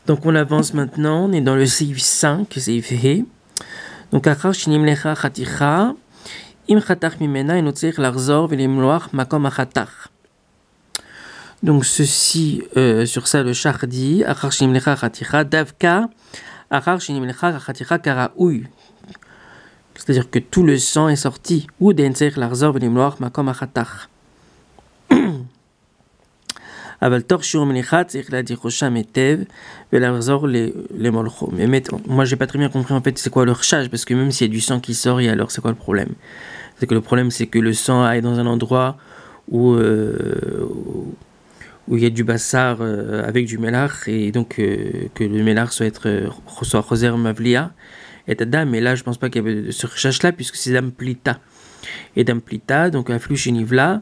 Donc on avance maintenant, on est dans le Seif 5, Seif He. Donc Achar Shinim Lecha Chaticha, Im Chatach Mimena, et Notzir Larzor, Velimloach, Makom Achatach. Donc ceci, sur ça le Shach dit, Achar Shinim Lecha Chaticha, Davka, Achar Shinim Lecha Chaticha Karaoui. C'est-à-dire que tout le sang est sorti. Ou Dentzir Larzor, Velimloach, Makom Achatach. אבל תוך שיעור מליחה צריך להדיר ראשם היטב ולחזור למולכו. Mais moi j'ai pas très bien compris en fait c'est quoi le rchage, parce que même s'il y a du sang qui sort, et alors c'est quoi le problème? C'est que le problème c'est que le sang aille dans un endroit où il y a du bassar avec du melach, et donc que le melach soit choser mavlia et dam. Et là je pense pas qu'il y avait ce rchage là, puisque c'est dam plita. Et dam plita, donc afflux chez nivla,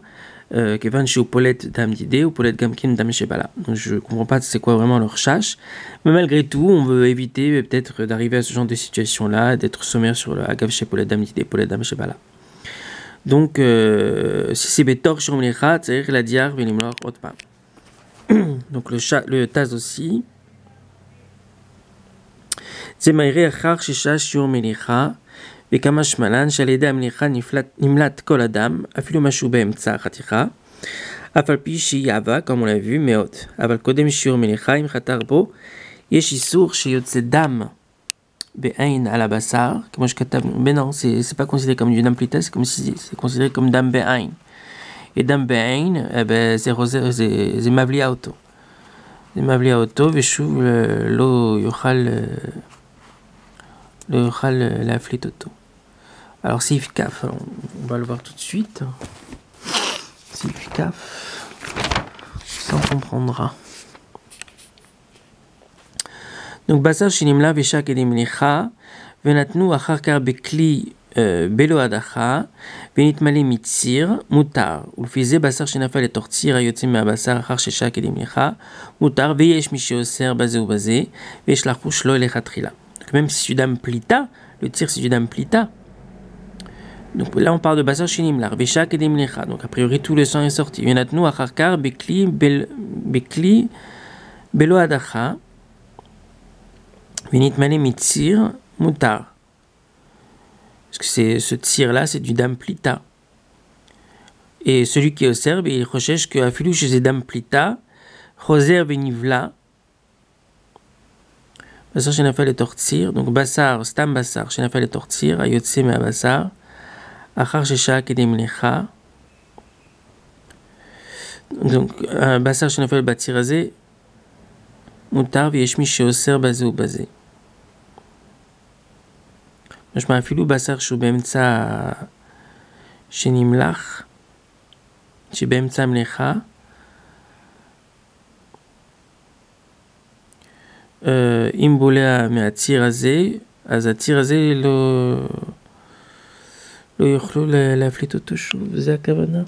Kevan chez Paulette Dame d'idée ou Paulette Gamkin Dame Shebala. Donc je comprends pas c'est quoi vraiment leur recherche, mais malgré tout on veut éviter peut-être d'arriver à ce genre de situation là, d'être sommaire sur le Agav chez Paulette Dame d'idée, Paulette Dame Shebala. Donc si c'est Betor Shom Lecha, c'est-à-dire la diar Velimlor Otpa. Donc le Taz aussi. Zemaire Achar Shisha Shom Lecha. וכמה שמלן שעל ידי המליחה נמלט כל אדם, אפילו משהו באמצע החתיכה, אף על פי שהיא עבה, כמו on l'a vu, מאוד. אבל קודם שיעור מליחה, אם חתר בו, יש איסור שיוצא דם בעין על הבשר, כמו שכתבנו. Mais non, c'est pas considéré comme du dam plita, c'est comme si c'est considéré comme dam בעין. Et dam בעין, זה מבליע אותו. זה מבליע אותו, ושוב לא יוכל להפליט אותו. Alors Seif Kaf, on va le voir tout de suite. Seif Kaf, ça on comprendra. Donc Basar Shinimla Veshak Edim Lecha, Venatnu Acharkar Bekli Belo Adacha, Venitmali Mitzir, Mutar. Ulfize Basar Shinafal et Tortir, Ayotim Basar Achar Sheshak Edim Lecha, Mutar, Veyesh Mishioser, Bazé ou Bazé, Veyesh Lachush Lo Elechatrila. Même si c'est du dam plita, le tir c'est du dam plita. Donc là on parle de basar shinim lar veshak et demlecha. Donc a priori tout le sang est sorti. Yenatnu acharkar bekli belo adacha venitmane mitzir mutar. Parce que ce tir là c'est du dam plita. Et celui qui observe, il recherche que afilu chez les dam plita, choser venivla. Basar Shenafel et Tortir, donc Basar, Stam Basar, Shenafel et Tortir, Ayotse me Basar, Achar Sheshak Edem Lecha. Donc Basar Shenafel Batirazé, Mutar, Vieshmi Sheoser Bazé ou Bazé. Je m'affilou Basar Shubemtsa Shenimlach, Shubemtsa Mlecha. אם בולע מהציר הזה, אז הציר הזה לא יוכלו להפליט אותו שוב, זה הכוונה.